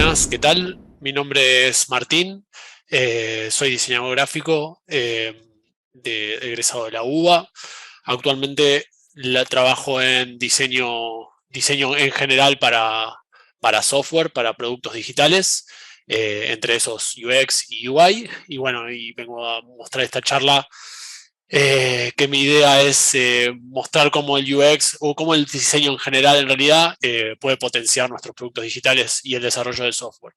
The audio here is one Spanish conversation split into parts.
Buenas, ¿qué tal? Mi nombre es Martín, soy diseñador gráfico egresado de la UBA. Actualmente trabajo en diseño en general para software, para productos digitales, entre esos UX y UI. Y bueno, y vengo a mostrar esta charla que mi idea es mostrar cómo el UX o cómo el diseño en general en realidad puede potenciar nuestros productos digitales y el desarrollo de software.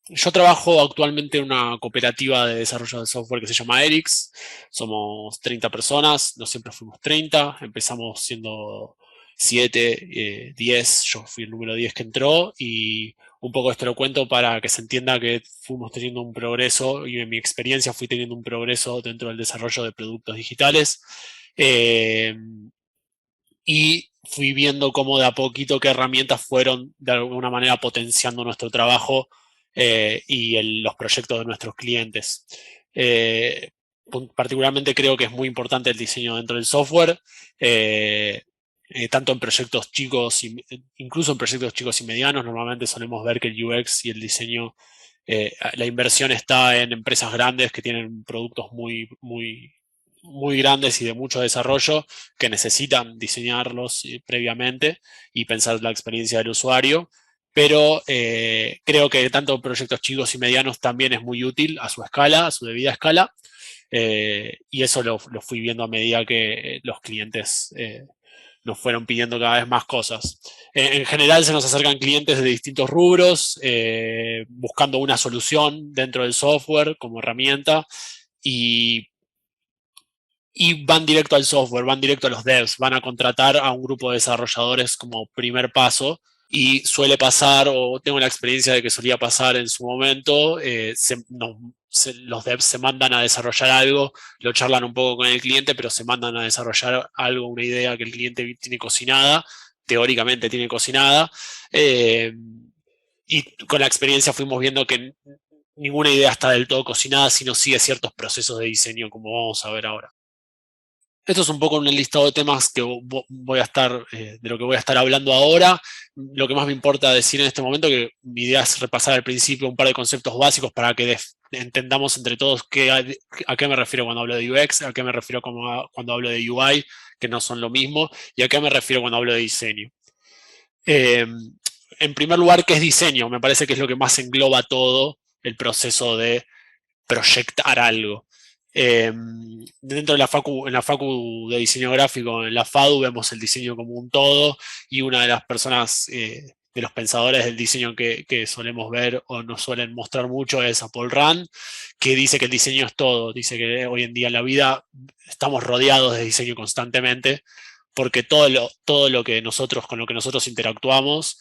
Yo trabajo actualmente en una cooperativa de desarrollo de software que se llama Erix. Somos 30 personas, no siempre fuimos 30, empezamos siendo 7, 10, yo fui el número 10 que entró y un poco esto lo cuento para que se entienda que fuimos teniendo un progreso y en mi experiencia fui teniendo un progreso dentro del desarrollo de productos digitales. Eh, y fui viendo cómo de a poquito qué herramientas fueron de alguna manera potenciando nuestro trabajo los proyectos de nuestros clientes. Eh, Particularmente creo que es muy importante el diseño dentro del software, eh, tanto en proyectos chicos, incluso en proyectos chicos y medianos. Normalmente solemos ver que el UX y el diseño, la inversión está en empresas grandes que tienen productos muy grandes y de mucho desarrollo que necesitan diseñarlos previamente y pensar la experiencia del usuario. Pero creo que tanto proyectos chicos y medianos también es muy útil a su escala, a su debida escala. Y eso lo fui viendo a medida que los clientes nos fueron pidiendo cada vez más cosas. En general se nos acercan clientes de distintos rubros, buscando una solución dentro del software como herramienta y van directo al software, van directo a los devs, van a contratar a un grupo de desarrolladores como primer paso. Y suele pasar, o tengo la experiencia de que solía pasar en su momento, los devs se mandan a desarrollar algo, lo charlan un poco con el cliente, pero se mandan a desarrollar algo, una idea que el cliente tiene cocinada, teóricamente tiene cocinada. eh, y con la experiencia fuimos viendo que ninguna idea está del todo cocinada, sino sigue ciertos procesos de diseño, como vamos a ver ahora. Esto es un poco un listado de temas que voy a estar, de lo que voy a estar hablando ahora. Lo que más me importa decir en este momento, que mi idea es repasar al principio un par de conceptos básicos para que entendamos entre todos a qué me refiero cuando hablo de UX, a qué me refiero cuando hablo de UI, que no son lo mismo, y a qué me refiero cuando hablo de diseño. Eh, en primer lugar, ¿qué es diseño? Me parece que es lo que más engloba todo el proceso de proyectar algo. Dentro de en la facu de diseño gráfico, en la FADU, vemos el diseño como un todo y una de las personas, de los pensadores del diseño que solemos ver o nos suelen mostrar mucho es a Paul Rand, que dice que el diseño es todo, dice que hoy en día en la vida estamos rodeados de diseño constantemente porque todo lo que nosotros, con lo que nosotros interactuamos,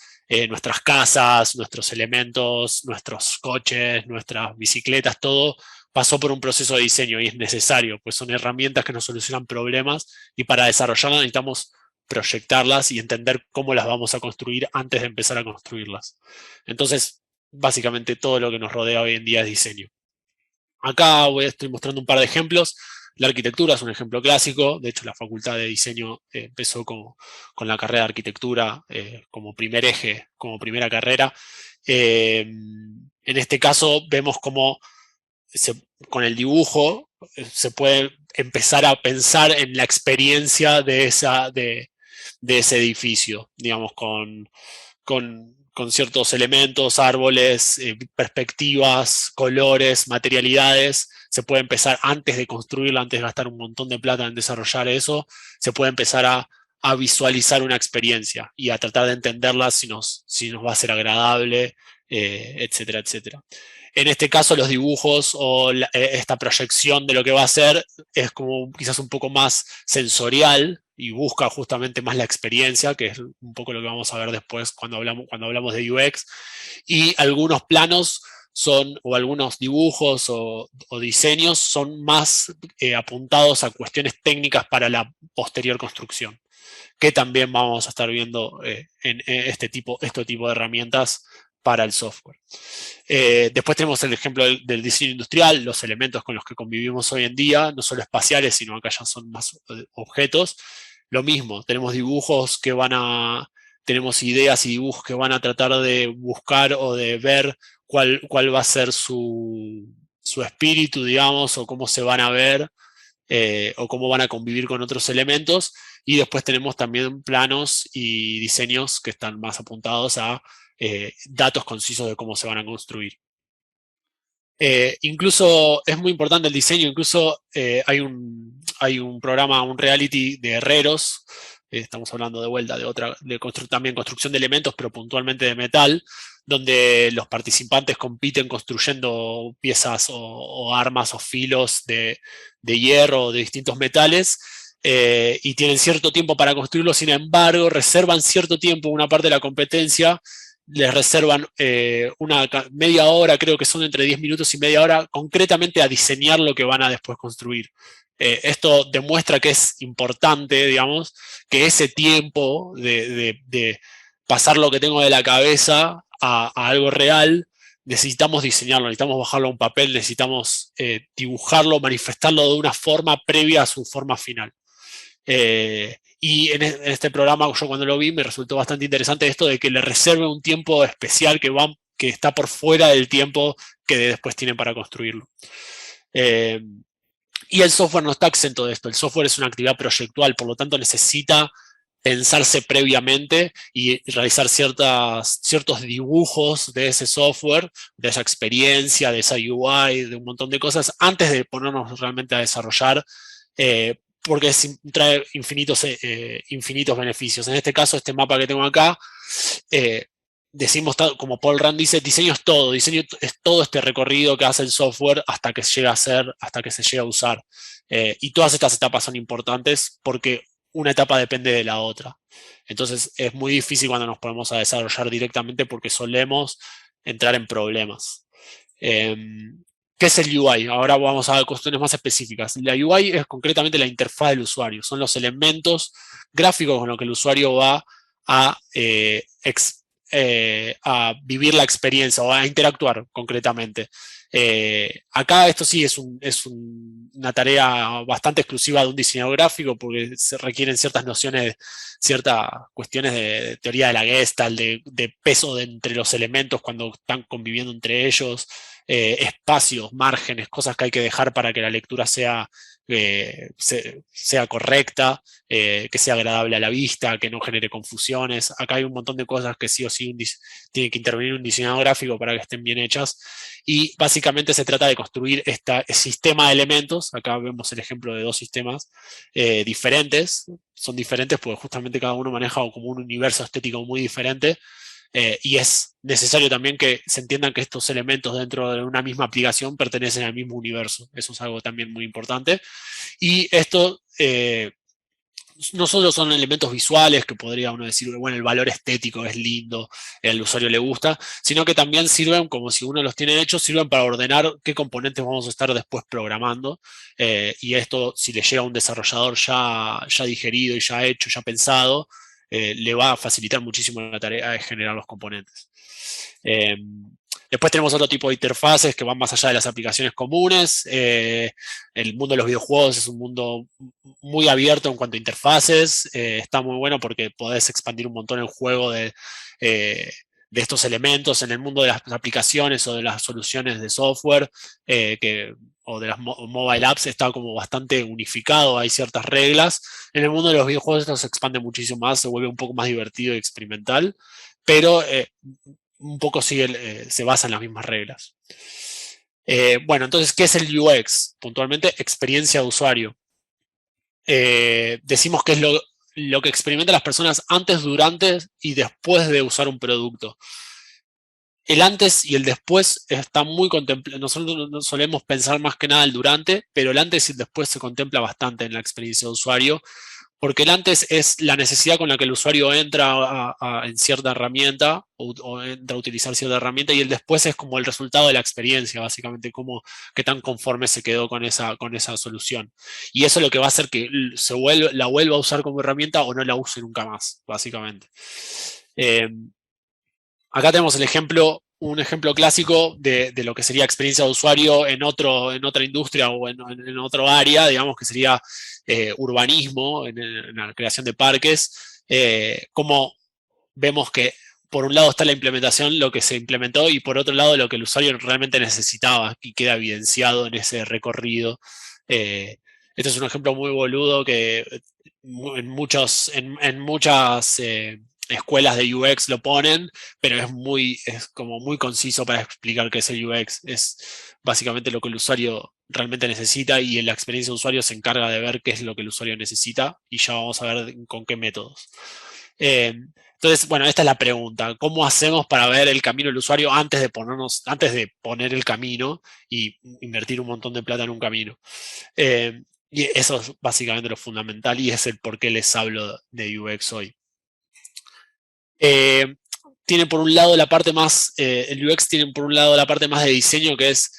nuestras casas, nuestros elementos, nuestros coches, nuestras bicicletas, todo pasó por un proceso de diseño y es necesario, pues son herramientas que nos solucionan problemas y para desarrollarlas necesitamos proyectarlas y entender cómo las vamos a construir antes de empezar a construirlas. Entonces, básicamente todo lo que nos rodea hoy en día es diseño. Acá estoy mostrando un par de ejemplos. La arquitectura es un ejemplo clásico. De hecho, la facultad de diseño empezó con la carrera de arquitectura como primer eje, como primera carrera. En este caso, vemos cómo con el dibujo se puede empezar a pensar en la experiencia de ese edificio, digamos, con ciertos elementos, árboles, perspectivas, colores, materialidades. Se puede empezar antes de construirla, antes de gastar un montón de plata en desarrollar eso, se puede empezar a visualizar una experiencia y a tratar de entenderla si nos va a ser agradable, etcétera, etcétera. En este caso, los dibujos o esta proyección de lo que va a ser es como quizás un poco más sensorial y busca justamente más la experiencia, que es un poco lo que vamos a ver después cuando hablamos de UX. Y algunos planos son, o algunos dibujos o diseños son más apuntados a cuestiones técnicas para la posterior construcción, que también vamos a estar viendo en este tipo de herramientas para el software. Después tenemos el ejemplo del diseño industrial, los elementos con los que convivimos hoy en día, no solo espaciales, sino acá ya son más objetos. Lo mismo, tenemos dibujos que van a tenemos ideas y dibujos que van a tratar de buscar o de ver cuál va a ser su espíritu, digamos, o cómo se van a ver, o cómo van a convivir con otros elementos. Y después tenemos también planos y diseños que están más apuntados a datos concisos de cómo se van a construir. Incluso es muy importante el diseño, incluso hay un programa, un reality de herreros, estamos hablando de vuelta de otra, también construcción de elementos, pero puntualmente de metal, donde los participantes compiten construyendo piezas o armas o filos de hierro o de distintos metales. Y tienen cierto tiempo para construirlo, sin embargo, reservan cierto tiempo, una parte de la competencia, les reservan una media hora, creo que son entre 10 minutos y media hora, concretamente a diseñar lo que van a después construir. Esto demuestra que es importante, digamos, que ese tiempo de pasar lo que tengo de la cabeza a algo real, necesitamos diseñarlo, necesitamos bajarlo a un papel, necesitamos dibujarlo, manifestarlo de una forma previa a su forma final. Y en este programa, yo cuando lo vi, me resultó bastante interesante esto de que le reserve un tiempo especial que está por fuera del tiempo que después tienen para construirlo. Y el software no está exento de esto. El software es una actividad proyectual, por lo tanto necesita pensarse previamente y realizar ciertos dibujos de ese software, de esa experiencia, de esa UI, de un montón de cosas, antes de ponernos realmente a desarrollar, porque trae infinitos beneficios. En este caso, este mapa que tengo acá, decimos, como Paul Rand dice, diseño es todo, diseño es todo este recorrido que hace el software hasta que llega a ser, hasta que se llega a usar. Y todas estas etapas son importantes porque una etapa depende de la otra. Entonces es muy difícil cuando nos ponemos a desarrollar directamente porque solemos entrar en problemas. ¿Qué es el UI? Ahora vamos a cuestiones más específicas. La UI es concretamente la interfaz del usuario. Son los elementos gráficos con los que el usuario va a, a vivir la experiencia o a interactuar concretamente. Acá esto sí una tarea bastante exclusiva de un diseñador gráfico porque se requieren ciertas nociones, ciertas cuestiones de teoría de la Gestalt, de peso entre los elementos cuando están conviviendo entre ellos, espacios, márgenes, cosas que hay que dejar para que la lectura sea correcta, que sea agradable a la vista, que no genere confusiones. Acá hay un montón de cosas que sí o sí tiene que intervenir un diseñador gráfico para que estén bien hechas. Y básicamente se trata de construir este sistema de elementos. Acá vemos el ejemplo de dos sistemas diferentes. Son diferentes porque justamente cada uno maneja como un universo estético muy diferente. Y es necesario también que se entiendan que estos elementos dentro de una misma aplicación pertenecen al mismo universo. Eso es algo también muy importante. Y esto no solo son elementos visuales, que podría uno decir, bueno, el valor estético es lindo, al usuario le gusta, sino que también sirven, como si uno los tiene hechos, sirven para ordenar qué componentes vamos a estar después programando. Y esto, si le llega a un desarrollador ya digerido y ya hecho, ya pensado, le va a facilitar muchísimo la tarea de generar los componentes. Después tenemos otro tipo de interfaces que van más allá de las aplicaciones comunes. El mundo de los videojuegos es un mundo muy abierto en cuanto a interfaces. Está muy bueno porque podés expandir un montón el juego de estos elementos. En el mundo de las aplicaciones o de las soluciones de software o de las mobile apps está como bastante unificado, hay ciertas reglas. En el mundo de los videojuegos esto se expande muchísimo más, se vuelve un poco más divertido y experimental, pero un poco se basa en las mismas reglas. Bueno, entonces, ¿qué es el UX? Puntualmente, experiencia de usuario. Decimos que es lo que experimentan las personas antes, durante y después de usar un producto. El antes y el después está muy contemplado. Nosotros no solemos pensar más que nada el durante, pero el antes y el después se contempla bastante en la experiencia de usuario, porque el antes es la necesidad con la que el usuario entra en cierta herramienta o entra a utilizar cierta herramienta, y el después es como el resultado de la experiencia, básicamente, qué tan conforme se quedó con esa solución. Y eso es lo que va a hacer que la vuelva a usar como herramienta o no la use nunca más, básicamente. Acá tenemos un ejemplo clásico de lo que sería experiencia de usuario en otra industria o en otro área, digamos que sería urbanismo, en la creación de parques, como vemos que por un lado está la implementación, lo que se implementó, y por otro lado lo que el usuario realmente necesitaba, y queda evidenciado en ese recorrido. Eh, este es un ejemplo muy boludo que en muchas escuelas de UX lo ponen, pero es como muy conciso para explicar qué es el UX. Es básicamente lo que el usuario realmente necesita, y en la experiencia de usuario se encarga de ver qué es lo que el usuario necesita, y ya vamos a ver con qué métodos. Eh, entonces, bueno, esta es la pregunta. ¿Cómo hacemos para ver el camino del usuario antes de poner el camino y invertir un montón de plata en un camino? Y eso es básicamente lo fundamental, y es el por qué les hablo de UX hoy. Eh, Tiene por un lado la parte más, el UX tiene por un lado la parte más de diseño, que es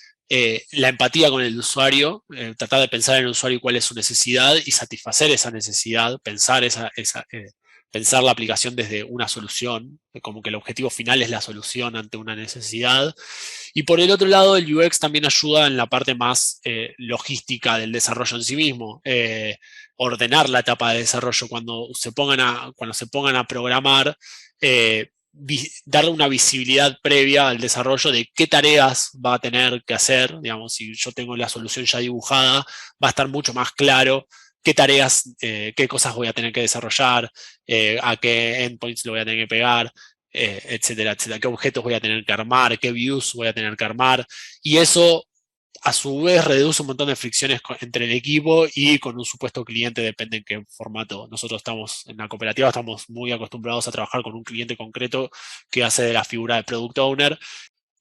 la empatía con el usuario, tratar de pensar en el usuario y cuál es su necesidad y satisfacer esa necesidad, pensar la aplicación desde una solución, como que el objetivo final es la solución ante una necesidad. Y por el otro lado, el UX también ayuda en la parte más logística del desarrollo en sí mismo. Ordenar la etapa de desarrollo cuando se pongan a programar, darle una visibilidad previa al desarrollo de qué tareas va a tener que hacer. Digamos, si yo tengo la solución ya dibujada, va a estar mucho más claro qué tareas, qué cosas voy a tener que desarrollar, a qué endpoints lo voy a tener que pegar, etcétera, etcétera, qué objetos voy a tener que armar, qué views voy a tener que armar, y eso a su vez reduce un montón de fricciones entre el equipo y con un supuesto cliente, depende en qué formato. Nosotros estamos en la cooperativa, estamos muy acostumbrados a trabajar con un cliente concreto que hace de la figura de product owner,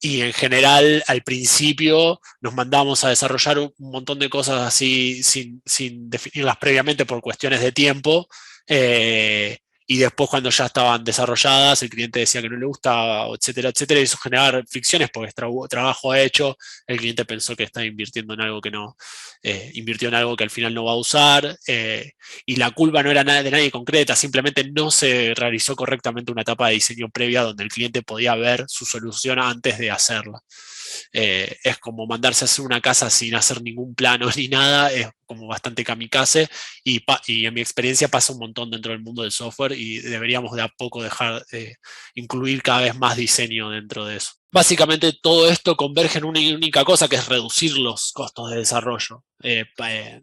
y en general al principio nos mandamos a desarrollar un montón de cosas así sin definirlas previamente por cuestiones de tiempo. eh, y después cuando ya estaban desarrolladas, el cliente decía que no le gustaba, etcétera, etcétera, y eso generaba fricciones porque es trabajo hecho, el cliente pensó que estaba invirtiendo en algo que no, invirtió en algo que al final no va a usar, y la culpa no era de nadie concreta, simplemente no se realizó correctamente una etapa de diseño previa donde el cliente podía ver su solución antes de hacerla. Es como mandarse a hacer una casa sin hacer ningún plano ni nada, es como bastante kamikaze, y en mi experiencia pasa un montón dentro del mundo del software, y deberíamos de a poco dejar de incluir cada vez más diseño dentro de eso. Básicamente todo esto converge en una única cosa, que es reducir los costos de desarrollo,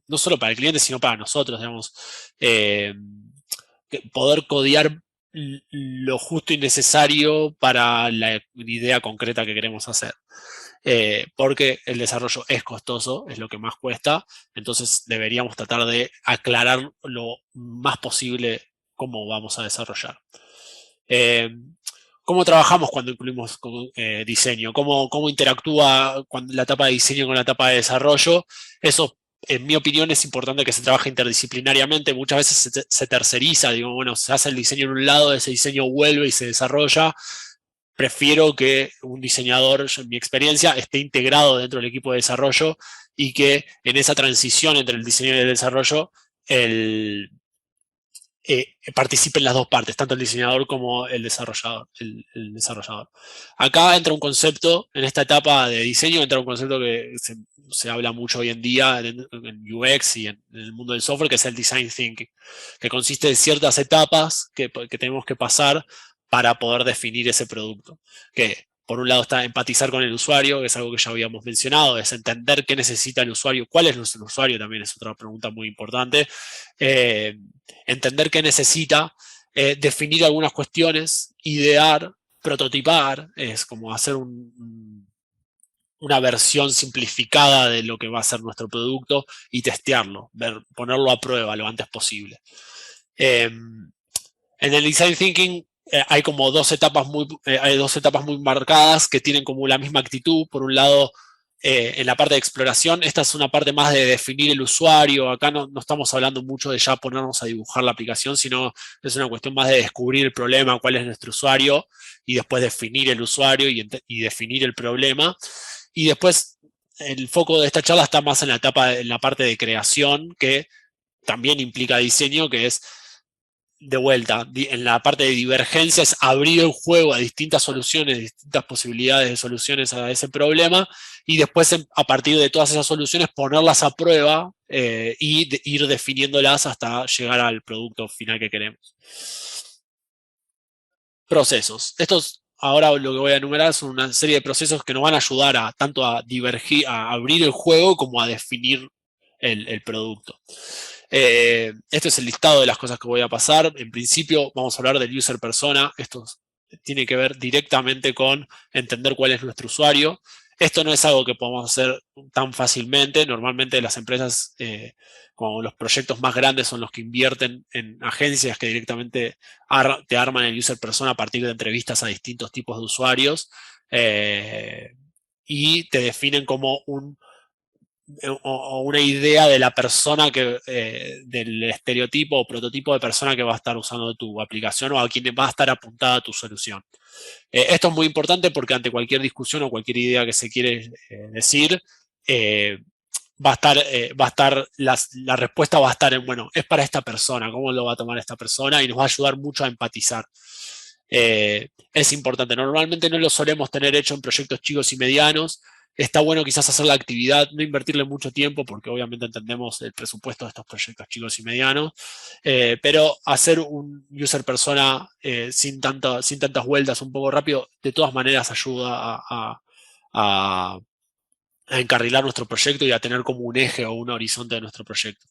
no solo para el cliente, sino para nosotros, digamos. Eh, Poder codear lo justo y necesario para la idea concreta que queremos hacer. Porque el desarrollo es costoso, es lo que más cuesta, entonces deberíamos tratar de aclarar lo más posible cómo vamos a desarrollar. Eh, ¿Cómo trabajamos cuando incluimos diseño? ¿Cómo interactúa la etapa de diseño con la etapa de desarrollo? Eso, en mi opinión, es importante que se trabaje interdisciplinariamente. Muchas veces se terceriza, digo, bueno, se hace el diseño en un lado, ese diseño vuelve y se desarrolla. Prefiero que un diseñador, en mi experiencia, esté integrado dentro del equipo de desarrollo, y que en esa transición entre el diseño y el desarrollo, el, participen las dos partes, tanto el diseñador como el desarrollador. Acá entra un concepto, en esta etapa de diseño, entra un concepto que se habla mucho hoy en día en UX y en el mundo del software, que es el design thinking, que consiste en ciertas etapas que tenemos que pasar para poder definir ese producto. Que por un lado está empatizar con el usuario, que es algo que ya habíamos mencionado, es entender qué necesita el usuario, cuál es nuestro usuario, también es otra pregunta muy importante. Eh, Entender qué necesita, definir algunas cuestiones, idear, prototipar, es como hacer una versión simplificada de lo que va a ser nuestro producto, y testearlo, ponerlo a prueba lo antes posible. En el design thinking hay dos etapas muy marcadas que tienen como la misma actitud. Por un lado, en la parte de exploración, esta es una parte más de definir el usuario. Acá no estamos hablando mucho de ya ponernos a dibujar la aplicación, sino es una cuestión más de descubrir el problema, cuál es nuestro usuario, y después definir el usuario y definir el problema. Y después el foco de esta charla está más en la parte de creación, que también implica diseño, que es de vuelta, en la parte de divergencia, es abrir el juego a distintas soluciones, distintas posibilidades de soluciones a ese problema, y después a partir de todas esas soluciones ponerlas a prueba, ir definiéndolas hasta llegar al producto final que queremos. Procesos. Estos, ahora lo que voy a enumerar son una serie de procesos que nos van a ayudar a tanto a divergir, a abrir el juego como a definir el producto. Este es el listado de las cosas que voy a pasar. En principio vamos a hablar del user persona. Esto tiene que ver directamente con entender cuál es nuestro usuario. Esto no es algo que podamos hacer tan fácilmente. Normalmente las empresas, como los proyectos más grandes, son los que invierten en agencias que directamente te arman el user persona a partir de entrevistas a distintos tipos de usuarios y te definen como o una idea de la persona del estereotipo o prototipo de persona que va a estar usando tu aplicación o a quien va a estar apuntada tu solución. Esto es muy importante porque ante cualquier discusión o cualquier idea que se quiere decir, eh, va a estar la respuesta va a estar en, bueno, es para esta persona, ¿cómo lo va a tomar esta persona? Y nos va a ayudar mucho a empatizar. Es importante, normalmente no lo solemos tener hecho en proyectos chicos y medianos. Está bueno quizás hacer la actividad, no invertirle mucho tiempo, porque obviamente entendemos el presupuesto de estos proyectos chicos y medianos, pero hacer un user persona sin tantas vueltas, un poco rápido, de todas maneras ayuda a a encarrilar nuestro proyecto y a tener como un eje o un horizonte de nuestro proyecto.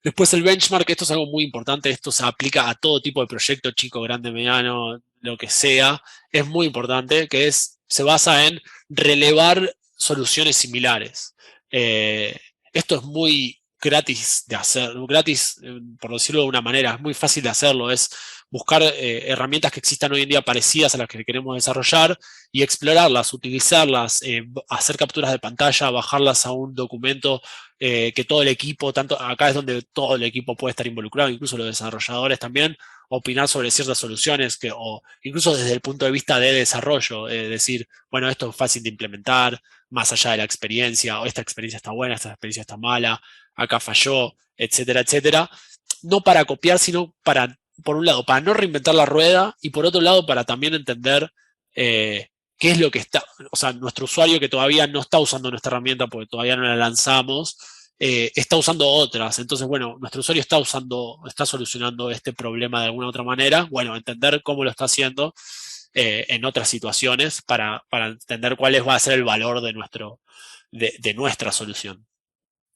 Después el benchmark, esto es algo muy importante, esto se aplica a todo tipo de proyecto, chico, grande, mediano, lo que sea. Es muy importante, se basa en relevar soluciones similares. Esto es muy gratis de hacer, gratis, por decirlo de una manera, es muy fácil de hacerlo, es buscar herramientas que existan hoy en día parecidas a las que queremos desarrollar y explorarlas, utilizarlas, hacer capturas de pantalla, bajarlas a un documento que todo el equipo, tanto acá es donde todo el equipo puede estar involucrado, incluso los desarrolladores también, opinar sobre ciertas soluciones, o incluso desde el punto de vista de desarrollo, decir, bueno, esto es fácil de implementar, más allá de la experiencia, o esta experiencia está buena, esta experiencia está mala, acá falló, etcétera, etcétera. No para copiar, sino para, por un lado, para no reinventar la rueda y por otro lado, para también entender qué es lo que está, o sea, nuestro usuario que todavía no está usando nuestra herramienta porque todavía no la lanzamos, está usando otras. Entonces, bueno, nuestro usuario está solucionando este problema de alguna otra manera. Bueno, entender cómo lo está haciendo en otras situaciones para entender cuál va a ser el valor de nuestra solución.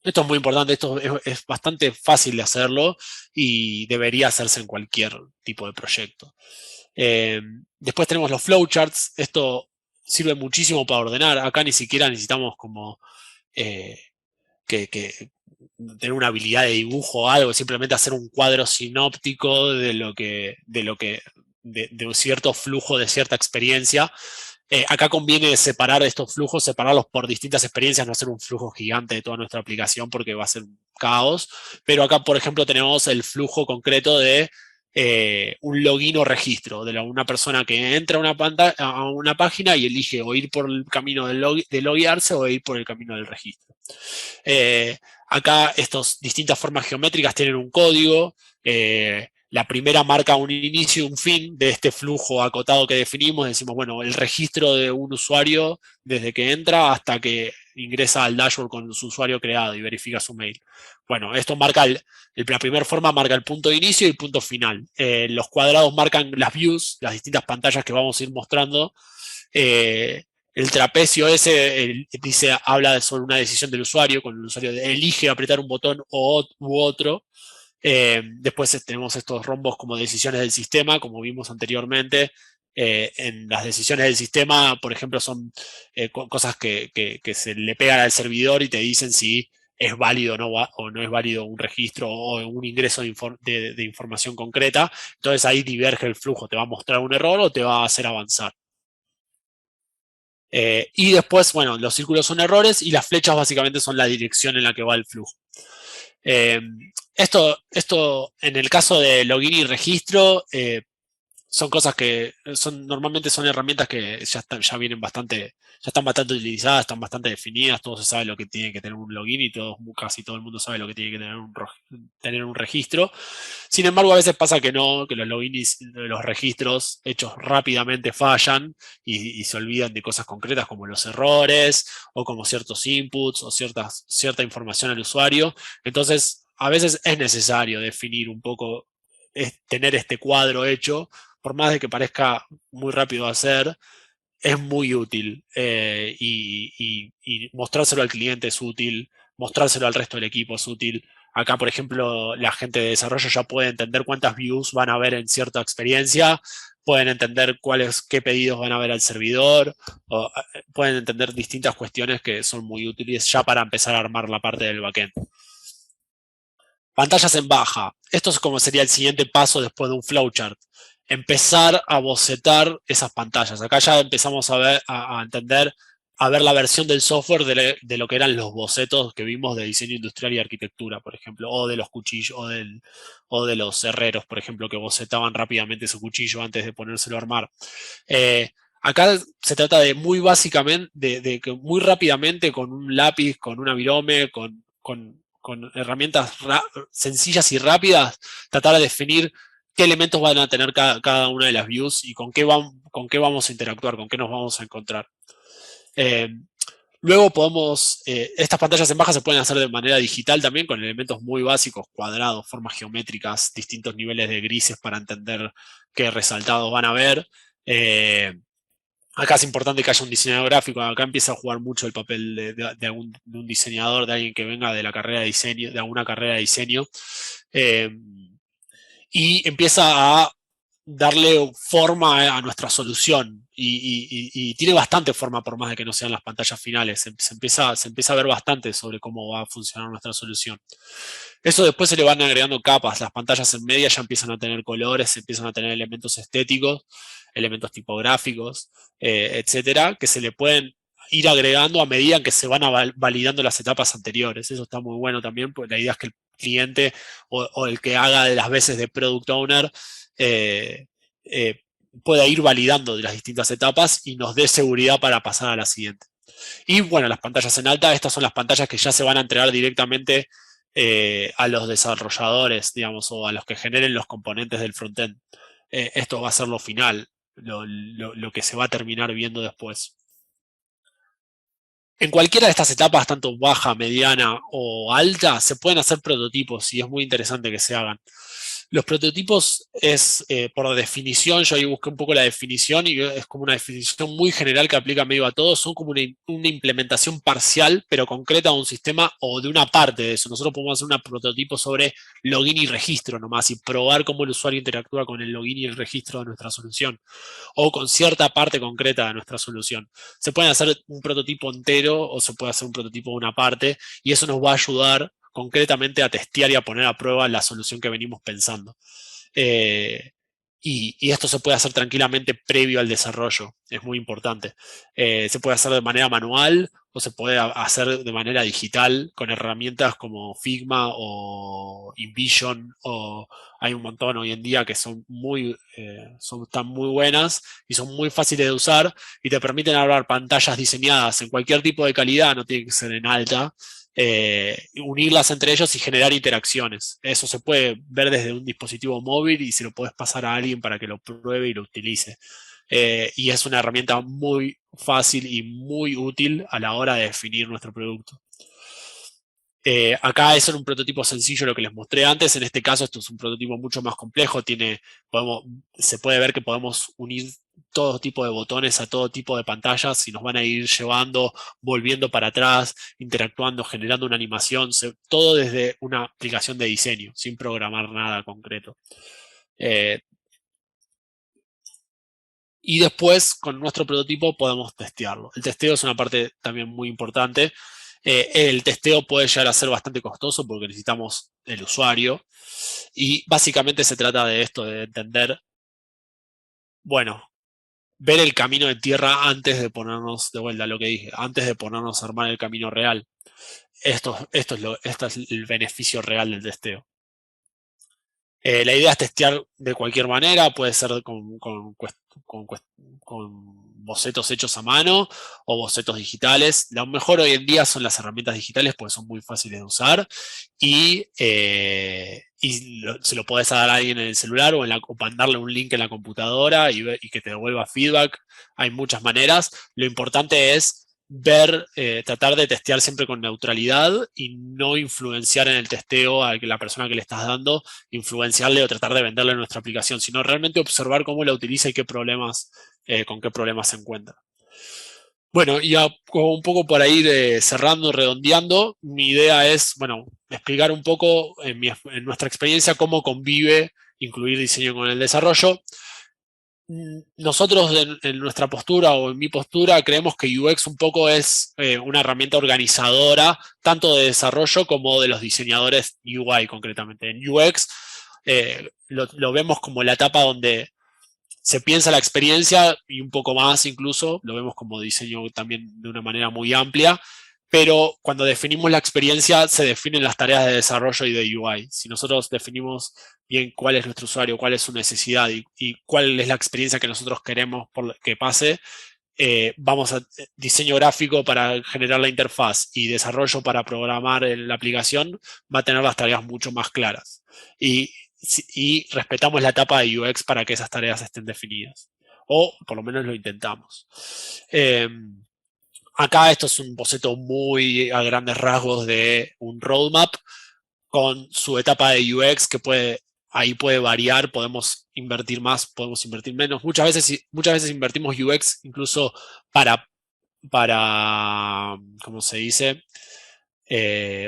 Esto es muy importante, esto es bastante fácil de hacerlo y debería hacerse en cualquier tipo de proyecto. Eh, Después tenemos los flowcharts. Esto sirve muchísimo para ordenar. Acá ni siquiera necesitamos como eh, que tener una habilidad de dibujo o algo, simplemente hacer un cuadro sinóptico de un cierto flujo, de cierta experiencia. Acá conviene separar estos flujos, separarlos por distintas experiencias, no hacer un flujo gigante de toda nuestra aplicación porque va a ser un caos. Pero acá, por ejemplo, tenemos el flujo concreto de un login o registro de una persona que entra a una página y elige o ir por el camino de loguearse o ir por el camino del registro. Acá estas distintas formas geométricas tienen un código. La primera marca un inicio y un fin de este flujo acotado que definimos. Decimos, bueno, el registro de un usuario desde que entra hasta que ingresa al dashboard con su usuario creado y verifica su mail. Bueno, esto marca la primera forma marca el punto de inicio y el punto final. Los cuadrados marcan las views, las distintas pantallas que vamos a ir mostrando. El trapecio ese habla sobre una decisión del usuario, cuando el usuario elige apretar un botón u otro. Después tenemos estos rombos como decisiones del sistema, como vimos anteriormente. En las decisiones del sistema, por ejemplo, son cosas que se le pegan al servidor y te dicen si es válido o no es válido un registro o un ingreso de información concreta. Entonces ahí diverge el flujo, te va a mostrar un error o te va a hacer avanzar. Y después, bueno, los círculos son errores y las flechas básicamente son la dirección en la que va el flujo. Eh, esto en el caso de login y registro, son cosas que normalmente son herramientas que ya vienen ya están bastante utilizadas, están bastante definidas, todos se sabe lo que tiene que tener un login y casi todo el mundo sabe lo que tiene que tener un registro. Sin embargo, a veces pasa que no, que los logins, los registros hechos rápidamente fallan y se olvidan de cosas concretas como los errores o como ciertos inputs o cierta información al usuario. Entonces, a veces es necesario definir un poco, tener este cuadro hecho por más de que parezca muy rápido de hacer, es muy útil y mostrárselo al cliente es útil, mostrárselo al resto del equipo es útil. Acá, por ejemplo, la gente de desarrollo ya puede entender cuántas views van a haber en cierta experiencia, pueden entender qué pedidos van a haber al servidor, pueden entender distintas cuestiones que son muy útiles ya para empezar a armar la parte del backend. Pantallas en baja. Esto es como sería el siguiente paso después de un flowchart. Empezar a bocetar esas pantallas. Acá ya empezamos a entender, a ver la versión del software de lo que eran los bocetos que vimos de diseño industrial y arquitectura, por ejemplo, o de los cuchillos, o de los herreros, por ejemplo, que bocetaban rápidamente su cuchillo antes de ponérselo a armar. Acá se trata de muy básicamente, de que muy rápidamente con un lápiz, con una virome, con herramientas sencillas y rápidas, tratar de definir qué elementos van a tener cada una de las views y con qué vamos a interactuar, con qué nos vamos a encontrar. Eh, Luego estas pantallas en baja se pueden hacer de manera digital también con elementos muy básicos, cuadrados, formas geométricas, distintos niveles de grises para entender qué resaltados van a ver. Eh, Acá es importante que haya un diseñador gráfico, acá empieza a jugar mucho el papel de un diseñador, de alguien que venga de la carrera de diseño, de alguna carrera de diseño, eh, y empieza a darle forma a nuestra solución. Y tiene bastante forma por más de que no sean las pantallas finales. Se empieza a ver bastante sobre cómo va a funcionar nuestra solución. Eso después se le van agregando capas. Las pantallas en media ya empiezan a tener colores, empiezan a tener elementos estéticos, elementos tipográficos, etcétera, que se le pueden ir agregando a medida que se van validando las etapas anteriores. Eso está muy bueno también, porque la idea es que el cliente o el que haga de las veces de product owner eh, eh, pueda ir validando de las distintas etapas y nos dé seguridad para pasar a la siguiente. Y bueno, las pantallas en alta, estas son las pantallas que ya se van a entregar directamente a los desarrolladores, digamos, o a los que generen los componentes del frontend. Esto va a ser lo final, lo que se va a terminar viendo después. En cualquiera de estas etapas, tanto baja, mediana o alta, se pueden hacer prototipos y es muy interesante que se hagan. Los prototipos es, por definición, yo ahí busqué un poco la definición y es como una definición muy general que aplica medio a todos, son como una implementación parcial, pero concreta de un sistema o de una parte de eso. Nosotros podemos hacer un prototipo sobre login y registro nomás y probar cómo el usuario interactúa con el login y el registro de nuestra solución o con cierta parte concreta de nuestra solución. Se puede hacer un prototipo entero o se puede hacer un prototipo de una parte y eso nos va a ayudar concretamente a testear y a poner a prueba la solución que venimos pensando. Eh, y esto se puede hacer tranquilamente previo al desarrollo, es muy importante. Se puede hacer de manera manual o se puede hacer de manera digital con herramientas como Figma o InVision, o hay un montón hoy en día que están muy buenas y son muy fáciles de usar y te permiten hablar pantallas diseñadas en cualquier tipo de calidad, no tiene que ser en alta, unirlas entre ellos y generar interacciones. Eso se puede ver desde un dispositivo móvil y se lo puedes pasar a alguien para que lo pruebe y lo utilice. Y es una herramienta muy fácil y muy útil a la hora de definir nuestro producto. Acá es un prototipo sencillo lo que les mostré antes, en este caso esto es un prototipo mucho más complejo, se puede ver que podemos unir todo tipo de botones a todo tipo de pantallas y nos van a ir llevando, volviendo para atrás, interactuando, generando una animación, todo desde una aplicación de diseño, sin programar nada concreto. Y después con nuestro prototipo podemos testearlo. El testeo es una parte también muy importante. El testeo puede llegar a ser bastante costoso porque necesitamos el usuario y básicamente se trata de esto, de entender, bueno, ver el camino de tierra antes de ponernos, de vuelta a lo que dije, antes de ponernos a armar el camino real. Esto es el beneficio real del testeo. La idea es testear de cualquier manera, puede ser con bocetos hechos a mano o bocetos digitales. Lo mejor hoy en día son las herramientas digitales porque son muy fáciles de usar se lo podés dar a alguien en el celular o mandarle un link en la computadora y que te devuelva feedback. Hay muchas maneras. Lo importante es tratar de testear siempre con neutralidad y no influenciar en el testeo a la persona que le estás dando, influenciarle o tratar de venderle nuestra aplicación, sino realmente observar cómo la utiliza y qué problemas, con qué problemas se encuentra. Bueno, y un poco por ahí cerrando, redondeando, mi idea es, bueno, explicar un poco en nuestra experiencia cómo convive incluir diseño con el desarrollo. Nosotros en nuestra postura o en mi postura creemos que UX un poco es una herramienta organizadora tanto de desarrollo como de los diseñadores UI concretamente. En UX lo vemos como la etapa donde se piensa la experiencia y un poco más incluso, lo vemos como diseño también de una manera muy amplia, pero cuando definimos la experiencia se definen las tareas de desarrollo y de UI. Si nosotros definimos bien cuál es nuestro usuario, cuál es su necesidad y cuál es la experiencia que nosotros queremos que pase, vamos a diseño gráfico para generar la interfaz y desarrollo para programar la aplicación, va a tener las tareas mucho más claras. Y respetamos la etapa de UX para que esas tareas estén definidas. O por lo menos lo intentamos. Acá esto es un boceto muy a grandes rasgos de un roadmap con su etapa de UX que ahí puede variar, podemos invertir más, podemos invertir menos. Muchas veces invertimos UX incluso para ¿cómo se dice?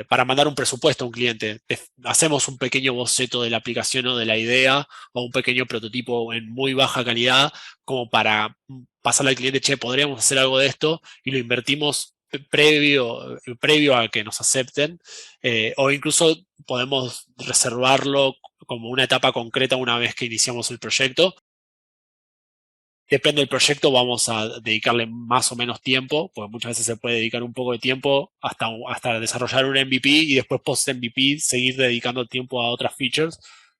Para mandar un presupuesto a un cliente. Hacemos un pequeño boceto de la aplicación o de la idea o un pequeño prototipo en muy baja calidad como para pasarle al cliente, che, podríamos hacer algo de esto y lo invertimos previo a que nos acepten o incluso podemos reservarlo como una etapa concreta una vez que iniciamos el proyecto. Depende del proyecto, vamos a dedicarle más o menos tiempo, porque muchas veces se puede dedicar un poco de tiempo hasta desarrollar un MVP y después post-MVP seguir dedicando tiempo a otras features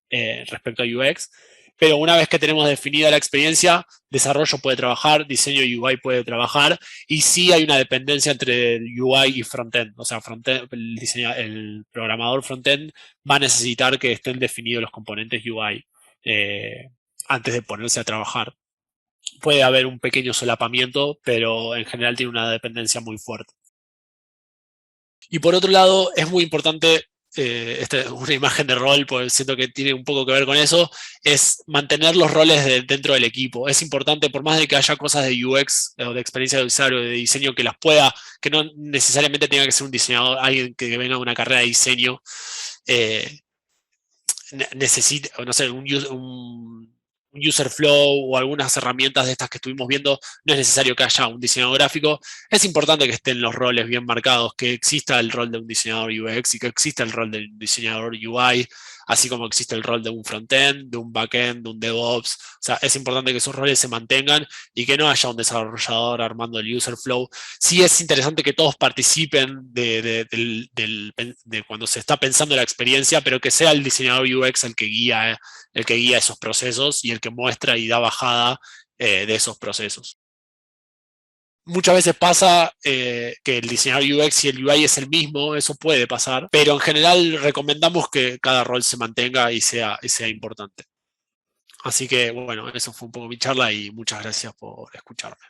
respecto a UX. Pero una vez que tenemos definida la experiencia, desarrollo puede trabajar, diseño UI puede trabajar, y sí hay una dependencia entre el UI y frontend. O sea, el programador frontend va a necesitar que estén definidos los componentes UI antes de ponerse a trabajar. Puede haber un pequeño solapamiento, pero en general tiene una dependencia muy fuerte. Y por otro lado, es muy importante, esta es una imagen de rol, porque siento que tiene un poco que ver con eso, es mantener los roles dentro del equipo. Es importante, por más de que haya cosas de UX o de experiencia de usuario, de diseño, que no necesariamente tenga que ser un diseñador, alguien que venga de una carrera de diseño, necesita, no sé, un user flow o algunas herramientas de estas que estuvimos viendo, no es necesario que haya un diseñador gráfico. Es importante que estén los roles bien marcados, que exista el rol de un diseñador UX y que exista el rol del diseñador UI, así como existe el rol de un frontend, de un backend, de un DevOps. O sea, es importante que esos roles se mantengan y que no haya un desarrollador armando el user flow. Sí es interesante que todos participen de cuando se está pensando la experiencia, pero que sea el diseñador UX el que guía esos procesos y el que muestra y da bajada de esos procesos. Muchas veces pasa que el diseñador UX y el UI es el mismo, eso puede pasar, pero en general recomendamos que cada rol se mantenga y sea importante. Así que bueno, eso fue un poco mi charla y muchas gracias por escucharme.